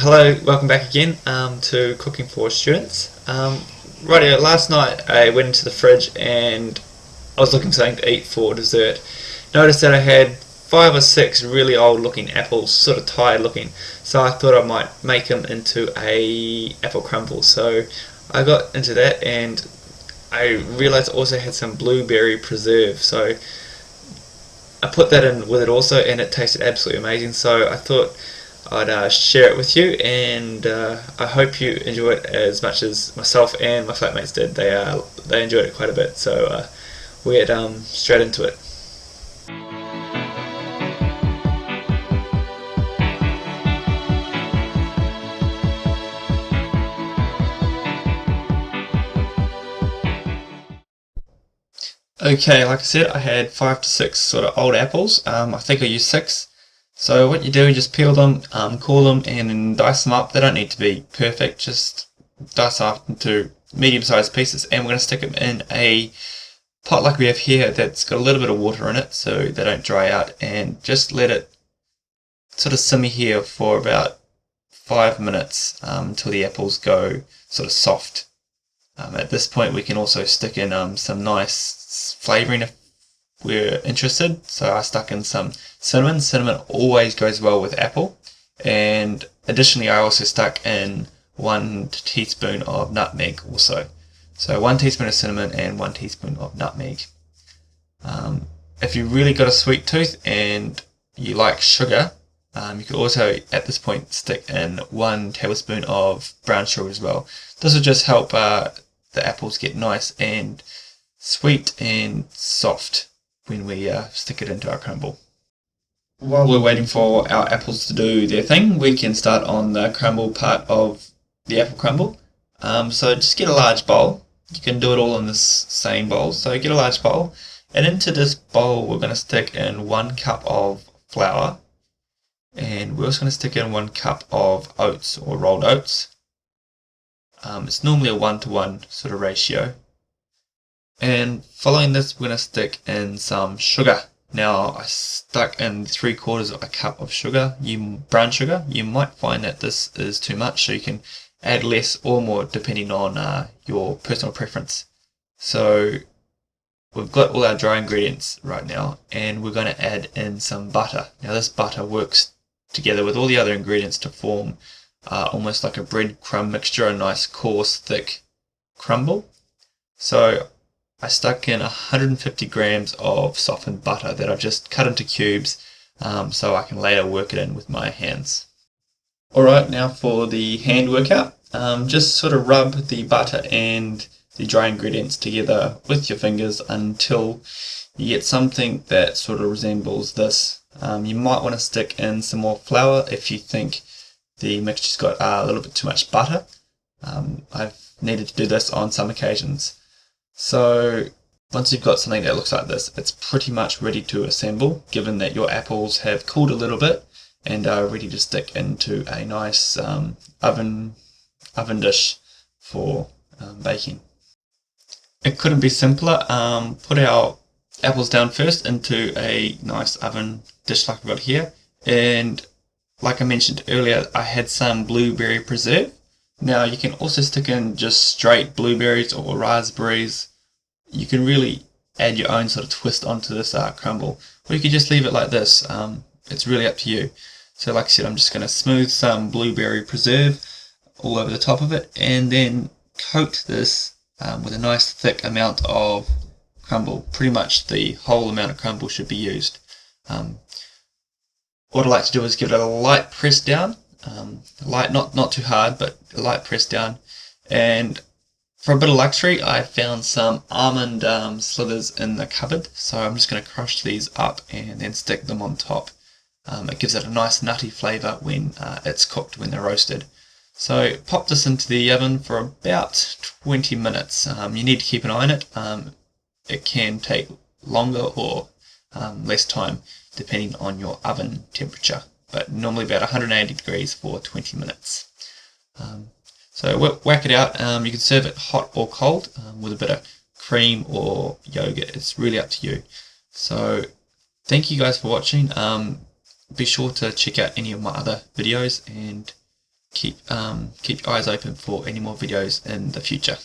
Hello, welcome back again to Cooking for Students. Rightio, last night I went into the fridge and I was looking for something to eat for dessert. Noticed that I had 5 or 6 really old looking apples, sort of tired looking, so I thought I might make them into a apple crumble. So I got into that and I realised I also had some blueberry preserve, so I put that in with it also and it tasted absolutely amazing, so I thought I'd share it with you, and I hope you enjoy it as much as myself and my flatmates did. They enjoyed it quite a bit, so we'll get straight into it. Okay, like I said, I had 5 to 6 sort of old apples. I think I used 6. So what you do is just peel them, core them, and then dice them up. They don't need to be perfect, just dice them up into medium-sized pieces, and we're going to stick them in a pot like we have here that's got a little bit of water in it so they don't dry out, and just let it sort of simmer here for about 5 minutes until the apples go sort of soft. At this point we can also stick in some nice flavouring if we're interested. So I stuck in some cinnamon. Cinnamon always goes well with apple, and additionally I also stuck in 1 teaspoon of nutmeg also. So 1 teaspoon of cinnamon and 1 teaspoon of nutmeg. If you really got a sweet tooth and you like sugar, you could also at this point stick in 1 tablespoon of brown sugar as well. This will just help the apples get nice and sweet and soft when we stick it into our crumble. While we're waiting for our apples to do their thing, we can start on the crumble part of the apple crumble. So just get a large bowl. You can do it all in this same bowl. So get a large bowl, and into this bowl we're going to stick in 1 cup of flour, and we're also going to stick in 1 cup of oats or rolled oats. It's normally a 1-to-1 sort of ratio. And following this, we're going to stick in some sugar. Now I stuck in 3/4 of a cup of sugar, brown sugar. You might find that this is too much, so you can add less or more depending on your personal preference. So we've got all our dry ingredients right now, and we're going to add in some butter. Now this butter works together with all the other ingredients to form almost like a breadcrumb mixture, a nice coarse thick crumble. So I stuck in 150 grams of softened butter that I've just cut into cubes so I can later work it in with my hands. Alright, now for the hand workout. Just sort of rub the butter and the dry ingredients together with your fingers until you get something that sort of resembles this. You might want to stick in some more flour if you think the mixture's got a little bit too much butter. I've needed to do this on some occasions. So once you've got something that looks like this, it's pretty much ready to assemble, given that your apples have cooled a little bit and are ready to stick into a nice oven dish for baking. It couldn't be simpler. Put our apples down first into a nice oven dish like we've got here, and like I mentioned earlier, I had some blueberry preserve. Now you can also stick in just straight blueberries or raspberries. You can really add your own sort of twist onto this crumble, or you could just leave it like this. It's really up to you. So like I said, I'm just going to smooth some blueberry preserve all over the top of it, and then coat this with a nice thick amount of crumble. Pretty much the whole amount of crumble should be used. What I like to do is give it a light press down, light, not too hard, but a light press down. And for a bit of luxury, I found some almond slithers in the cupboard, so I'm just going to crush these up and then stick them on top. It gives it a nice nutty flavour when it's cooked, when they're roasted. So pop this into the oven for about 20 minutes. You need to keep an eye on it. It can take longer or less time depending on your oven temperature, but normally about 180 degrees for 20 minutes. So whack it out. You can serve it hot or cold with a bit of cream or yogurt. It's really up to you. So thank you guys for watching. Be sure to check out any of my other videos and keep your eyes open for any more videos in the future.